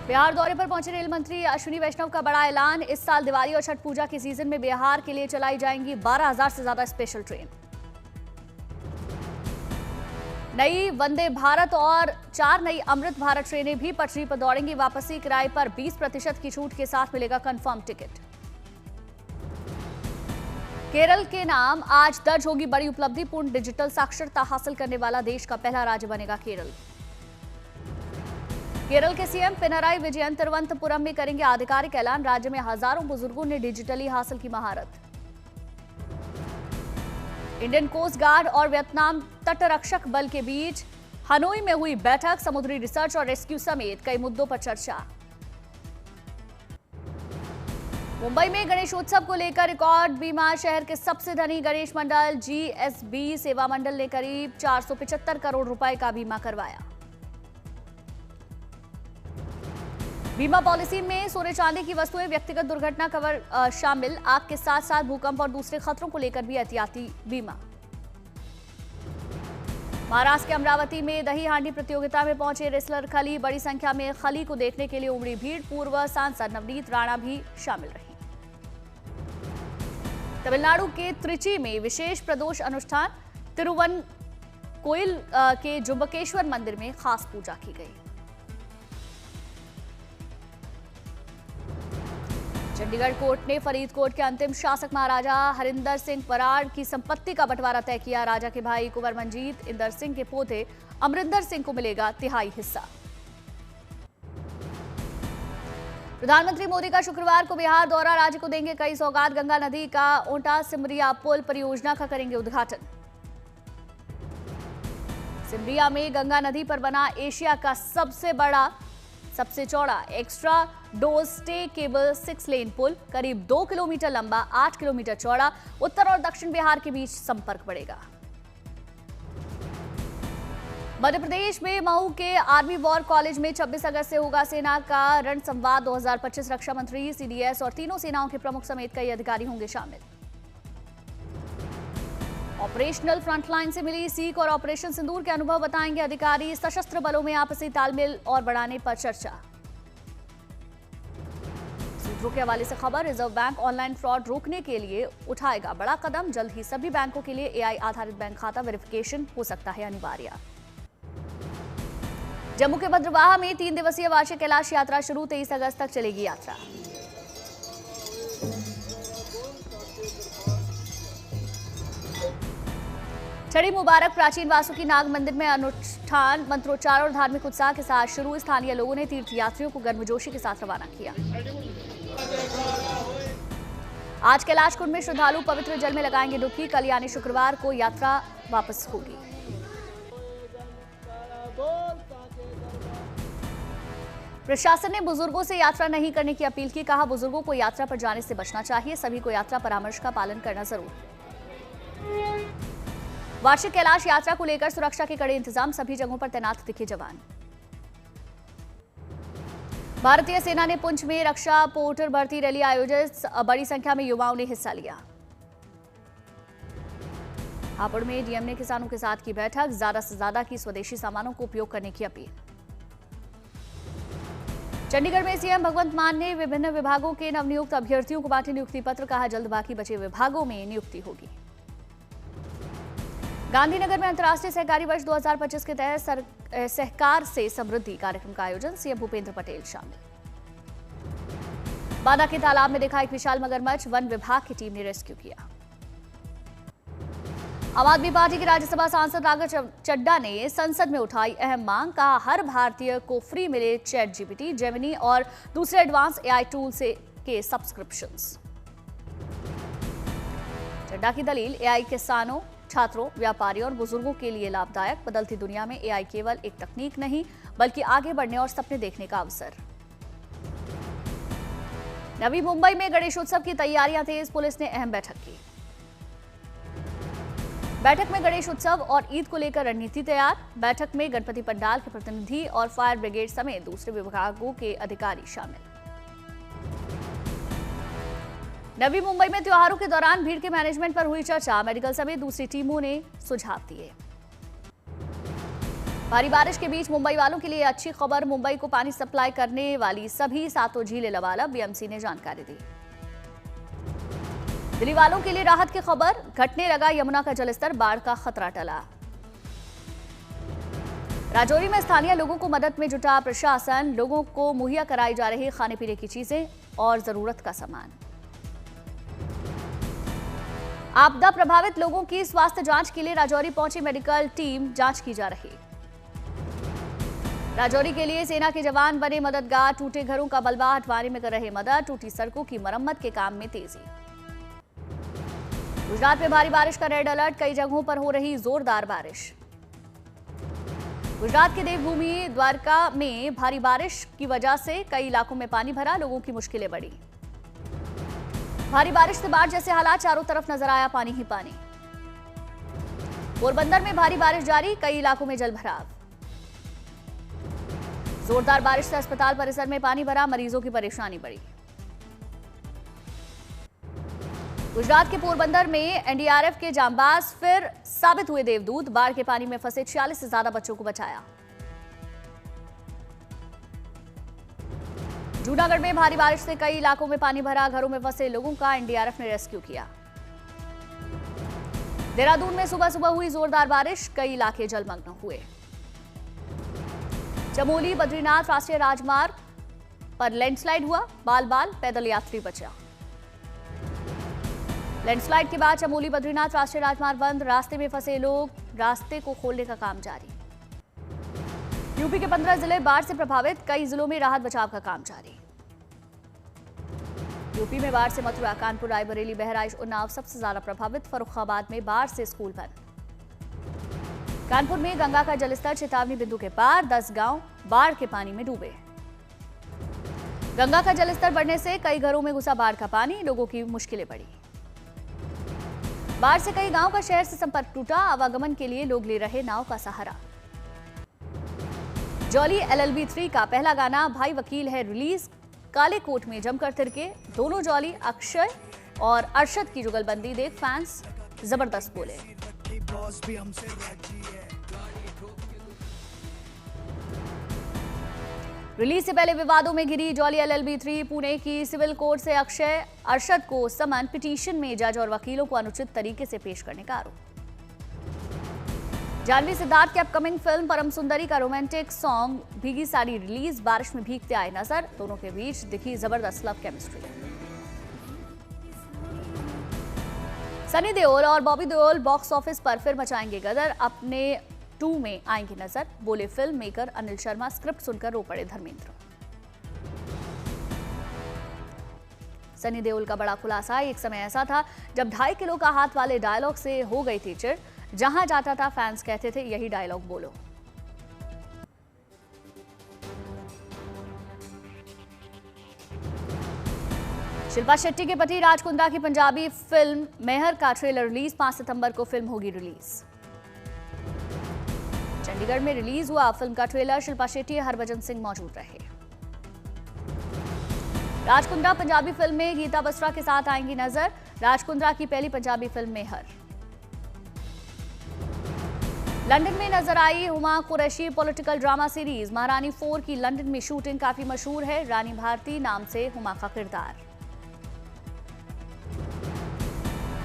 बिहार दौरे पर पहुंचे रेल मंत्री अश्विनी वैष्णव का बड़ा ऐलान। इस साल दिवाली और छठ पूजा के सीजन में बिहार के लिए चलाई जाएंगी 12,000 से ज्यादा स्पेशल ट्रेन। नई वंदे भारत और 4 नई अमृत भारत ट्रेनें भी पटरी पर दौड़ेंगी। वापसी किराए पर 20% की छूट के साथ मिलेगा कंफर्म टिकट। केरल के नाम आज दर्ज होगी बड़ी उपलब्धि। पूर्ण डिजिटल साक्षरता हासिल करने वाला देश का पहला राज्य बनेगा केरल। केरल के सीएम पिनराई विजयन तिरुवनंतपुरम में करेंगे आधिकारिक ऐलान। राज्य में हजारों बुजुर्गों ने डिजिटली हासिल की महारत। इंडियन कोस्ट गार्ड और वियतनाम तटरक्षक बल के बीच हनोई में हुई बैठक। समुद्री रिसर्च और रेस्क्यू समेत कई मुद्दों पर चर्चा। मुंबई में गणेशोत्सव को लेकर रिकॉर्ड बीमा। शहर के सबसे धनी गणेश मंडल जीएसबी सेवा मंडल ने करीब 475 करोड़ रुपए का बीमा करवाया। बीमा पॉलिसी में सोने चांदी की वस्तुएं, व्यक्तिगत दुर्घटना कवर शामिल। आग के साथ साथ भूकंप और दूसरे खतरों को लेकर भी एहतियाती बीमा। महाराष्ट्र के अमरावती में दही हांडी प्रतियोगिता में पहुंचे रेसलर खली। बड़ी संख्या में खली को देखने के लिए उमड़ी भीड़। पूर्व सांसद नवनीत राणा भी शामिल रही। तमिलनाडु के त्रिची में विशेष प्रदोष अनुष्ठान। तिरुवनकोइल के जुम्बकेश्वर मंदिर में खास पूजा की गई। चंडीगढ़ कोर्ट ने फरीदकोट के अंतिम शासक महाराजा हरिंदर सिंह बराड़ की संपत्ति का बंटवारा तय किया। राजा के भाई कुंवर मंजीत इंदर सिंह के पोते अमरिंदर सिंह को मिलेगा 1/3 हिस्सा। प्रधानमंत्री मोदी का शुक्रवार को बिहार दौरा। राज्य को देंगे कई सौगात। गंगा नदी का ओंटा सिमरिया पुल परियोजना का करेंगे उद्घाटन। सिमरिया में गंगा नदी पर बना एशिया का सबसे चौड़ा एक्स्ट्रा डोज स्टे केबल 6 लेन पुल। करीब 2 किलोमीटर लंबा, 8 किलोमीटर चौड़ा। उत्तर और दक्षिण बिहार के बीच संपर्क बढ़ेगा। मध्य प्रदेश में मऊ के आर्मी वॉर कॉलेज में 26 अगस्त से होगा सेना का रण संवाद 2025। रक्षा मंत्री, सीडीएस और तीनों सेनाओं के प्रमुख समेत कई अधिकारी होंगे शामिल। ऑपरेशनल फ्रंटलाइन से मिली सीख और ऑपरेशन सिंदूर के अनुभव बताएंगे अधिकारी। सशस्त्र बलों में आपसी तालमेल और बढ़ाने पर चर्चा। सूत्रों के हवाले से खबर, रिजर्व बैंक ऑनलाइन फ्रॉड रोकने के लिए उठाएगा बड़ा कदम। जल्द ही सभी बैंकों के लिए एआई आधारित बैंक खाता वेरिफिकेशन हो सकता है अनिवार्य। जम्मू के भद्रवाह में 3 दिवसीय वार्षिक कैलाश यात्रा शुरू। 23 अगस्त तक चलेगी यात्रा। छड़ी मुबारक प्राचीन वासुकी नाग मंदिर में अनुष्ठान, मंत्रोच्चार और धार्मिक उत्साह के साथ शुरू। स्थानीय लोगों ने तीर्थयात्रियों को गर्मजोशी के साथ रवाना किया। आज कैलाश कुंड में श्रद्धालु पवित्र जल में लगाएंगे डुबकी। कल यानी शुक्रवार को यात्रा वापस होगी। प्रशासन ने बुजुर्गों से यात्रा नहीं करने की अपील की। कहा, बुजुर्गों को यात्रा पर जाने से बचना चाहिए। सभी को यात्रा परामर्श का पालन करना जरूरी। वार्षिक कैलाश यात्रा को लेकर सुरक्षा के कड़े इंतजाम। सभी जगहों पर तैनात दिखे जवान। भारतीय सेना ने पुंछ में रक्षा पोर्टर भर्ती रैली आयोजित। बड़ी संख्या में युवाओं ने हिस्सा लिया। हापुड़ में डीएम ने किसानों के साथ की बैठक। ज्यादा से ज्यादा की स्वदेशी सामानों को उपयोग करने की अपील। चंडीगढ़ में सीएम भगवंत मान ने विभिन्न विभागों के नवनियुक्त अभ्यर्थियों को बांटे नियुक्ति पत्र। कहा, जल्द बाकी बचे विभागों में नियुक्ति होगी। गांधीनगर में अंतर्राष्ट्रीय सहकारी वर्ष 2025 के तहत सहकार से समृद्धि कार्यक्रम का आयोजन। सीएम भूपेंद्र पटेल शामिल। बांदा के तालाब में देखा एक विशाल मगरमच्छ। वन विभाग की टीम ने रेस्क्यू किया। आम आदमी पार्टी के राज्यसभा सांसद राघव चड्ढा ने संसद में उठाई अहम मांग। कहा, हर भारतीय को फ्री मिले चैट जीपीटी, जेमिनी और दूसरे एडवांस एआई टूल के सब्सक्रिप्शंस। चड्ढा की दलील, एआई किसानों, छात्रों, व्यापारियों और बुजुर्गों के लिए लाभदायक। बदलती दुनिया में एआई केवल एक तकनीक नहीं बल्कि आगे बढ़ने और सपने देखने का अवसर। नवी मुंबई में गणेशोत्सव की तैयारियां तेज। पुलिस ने अहम बैठक की। बैठक में गणेश उत्सव और ईद को लेकर रणनीति तैयार। बैठक में गणपति पंडाल के प्रतिनिधि और फायर ब्रिगेड समेत दूसरे विभागों के अधिकारी शामिल। नवी मुंबई में त्योहारों के दौरान भीड़ के मैनेजमेंट पर हुई चर्चा। मेडिकल समेत दूसरी टीमों ने सुझाव दिए। भारी बारिश के बीच मुंबई वालों के लिए अच्छी खबर। मुंबई को पानी सप्लाई करने वाली सभी 7 झीलें लबालब, बीएमसी ने जानकारी दी। दिल्ली वालों के लिए राहत की खबर, घटने लगा यमुना का जलस्तर, बाढ़ का खतरा टला। राजौरी में स्थानीय लोगों को मदद में जुटा प्रशासन, लोगों को मुहैया कराई जा रही खाने पीने की चीजें और जरूरत का सामान। आपदा प्रभावित लोगों की स्वास्थ्य जांच के लिए राजौरी पहुंची मेडिकल टीम, जांच की जा रही। राजौरी के लिए सेना के जवान बने मददगार, टूटे घरों का मलबा हटवाने में कर रहे मदद, टूटी सड़कों की मरम्मत के काम में तेजी। गुजरात में भारी बारिश का रेड अलर्ट, कई जगहों पर हो रही जोरदार बारिश। गुजरात के देवभूमि द्वारका में भारी बारिश की वजह से कई इलाकों में पानी भरा, लोगों की मुश्किलें बढ़ी। भारी बारिश से बाढ़ जैसे हालात, चारों तरफ नजर आया पानी ही पानी। पोरबंदर में भारी बारिश जारी, कई इलाकों में जलभराव। जोरदार बारिश से अस्पताल परिसर में पानी भरा, मरीजों की परेशानी बढ़ी। गुजरात के पोरबंदर में एनडीआरएफ के जांबाज फिर साबित हुए देवदूत, बाढ़ के पानी में फंसे 46 से ज्यादा बच्चों को बचाया। जूनागढ़ में भारी बारिश से कई इलाकों में पानी भरा, घरों में फंसे लोगों का एनडीआरएफ ने रेस्क्यू किया। देहरादून में सुबह सुबह हुई जोरदार बारिश, कई इलाके जलमग्न हुए। चमोली बद्रीनाथ राष्ट्रीय राजमार्ग पर लैंडस्लाइड हुआ, बाल बाल पैदल यात्री बचा। लैंडस्लाइड के बाद चमोली बद्रीनाथ राष्ट्रीय राजमार्ग बंद, रास्ते में फंसे लोग, रास्ते को खोलने का काम जारी। यूपी के 15 जिले बाढ़ से प्रभावित, कई जिलों में राहत बचाव का काम जारी। यूपी में बाढ़ से मथुरा, कानपुर, रायबरेली, बहराइच, उन्नाव सबसे ज्यादा प्रभावित। फर्रुखाबाद में बाढ़ से स्कूल बंद। कानपुर में गंगा का जलस्तर चेतावनी बिंदु के पार, 10 गांव बाढ़ के पानी में डूबे। गंगा का जलस्तर बढ़ने से कई घरों में घुसा बाढ़ का पानी, लोगों की मुश्किलें बढ़ी। बाढ़ से कई गांव का शहर से संपर्क टूटा, आवागमन के लिए लोग ले रहे नाव का सहारा। जॉली LLB 3 का पहला गाना भाई वकील है रिलीज, काले कोट में जमकर थिरके दोनों जॉली, अक्षय और अरशद की जुगलबंदी देख फैंस जबरदस्त बोले। रिलीज से पहले विवादों में घिरी जॉली LLB 3, पुणे की सिविल कोर्ट से अक्षय अरशद को समन, पिटीशन में जज और वकीलों को अनुचित तरीके से पेश करने का आरोप। जाह्नवी सिद्धार्थ की अपकमिंग फिल्म परम सुंदरी का रोमांटिक सॉन्ग भीगी साड़ी रिलीज, बारिश में भीगते आए नजर, दोनों के बीच दिखी जबरदस्त लव केमिस्ट्री। सनी देओल और बॉबी देओल बॉक्स ऑफिस पर फिर मचाएंगे गदर, अपने 2 में आएंगे नजर, बोले film maker Anil Sharma. Script सुनकर रो पड़े धर्मेंद्र। सनी देओल का बड़ा खुलासा, एक समय ऐसा था जब 2.5 किलो का हाथ वाले डायलॉग से हो गई थी चिढ़, जहां जाता था फैंस कहते थे यही डायलॉग बोलो। शिल्पा शेट्टी के पति राज कुंद्रा की पंजाबी फिल्म मेहर का ट्रेलर रिलीज, 5 सितंबर को फिल्म होगी रिलीज। चंडीगढ़ में रिलीज हुआ फिल्म का ट्रेलर, शिल्पा शेट्टी, हरभजन सिंह मौजूद रहे। राज कुंद्रा पंजाबी फिल्म में गीता बसरा के साथ आएंगी नजर, राज कुंद्रा की पहली पंजाबी फिल्म मेहर। लंदन में नजर आई Huma Qureshi political drama series, Maharani 4 की लंदन में शूटिंग काफी मशहूर है, रानी भारती नाम से हुमा का किरदार।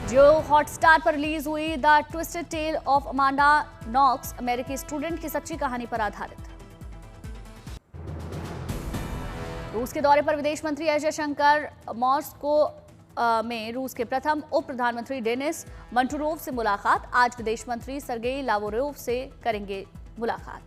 जो हॉटस्टार पर रिलीज हुई the twisted tale of Amanda Knox, अमेरिकी स्टूडेंट की सच्ची कहानी पर आधारित। रूस के दौरे पर विदेश मंत्री एस जयशंकर, मॉस्को में रूस के प्रथम उप प्रधानमंत्री डेनिस मंटुरोव से मुलाकात, आज विदेश मंत्री सर्गेई लावरोव से करेंगे मुलाकात।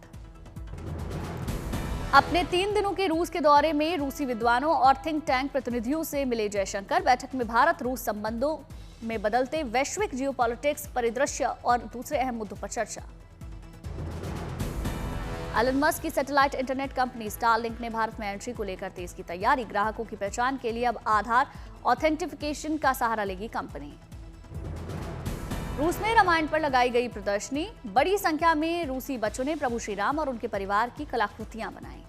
अपने 3 दिनों के रूस के दौरे में रूसी विद्वानों और थिंक टैंक प्रतिनिधियों से मिले जयशंकर, बैठक में भारत रूस संबंधों में बदलते वैश्विक जियोपॉलिटिक्स परिदृश्य और दूसरे अहम मुद्दों पर चर्चा। एलन मस्क की सैटेलाइट इंटरनेट कंपनी स्टारलिंक ने भारत में एंट्री को लेकर तेज की तैयारी, ग्राहकों की पहचान के लिए अब आधार ऑथेंटिफिकेशन का सहारा लेगी कंपनी। रूस में रामायण पर लगाई गई प्रदर्शनी, बड़ी संख्या में रूसी बच्चों ने प्रभु श्री राम और उनके परिवार की कलाकृतियां बनाई।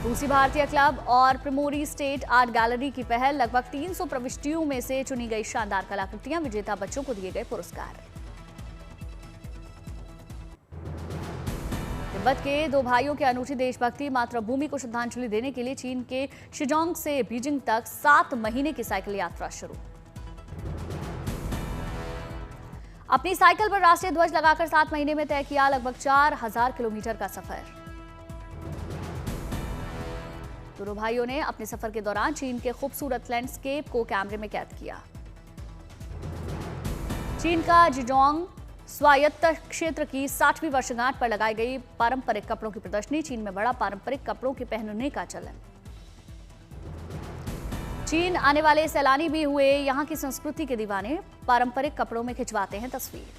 रूसी भारतीय क्लब और प्रिमोरी स्टेट आर्ट गैलरी की पहल, लगभग 300 प्रविष्टियों में से चुनी गई शानदार कलाकृतियां, विजेता बच्चों को दिए गए पुरस्कार। तिब्बत के दो भाइयों के अनूठी देशभक्ति मातृभूमि को श्रद्धांजलि देने के लिए चीन के शिजोंग से बीजिंग तक 7 महीने की साइकिल यात्रा शुरू। अपनी साइकिल पर राष्ट्रीय ध्वज लगाकर 7 महीने में तय किया लगभग 4000 किलोमीटर का सफर। दोनों भाइयों ने अपने सफर के दौरान चीन के खूबसूरत लैंडस्केप को कैमरे में कैद किया। चीन का जिजोंग स्वायत्त क्षेत्र की 60वीं वर्षगांठ पर लगाई गई पारंपरिक कपड़ों की प्रदर्शनी। चीन में बड़ा पारंपरिक कपड़ों के पहनने का चलन। चीन आने वाले सैलानी भी हुए यहां की संस्कृति के दीवाने, पारंपरिक कपड़ों में खिंचवाते हैं तस्वीर।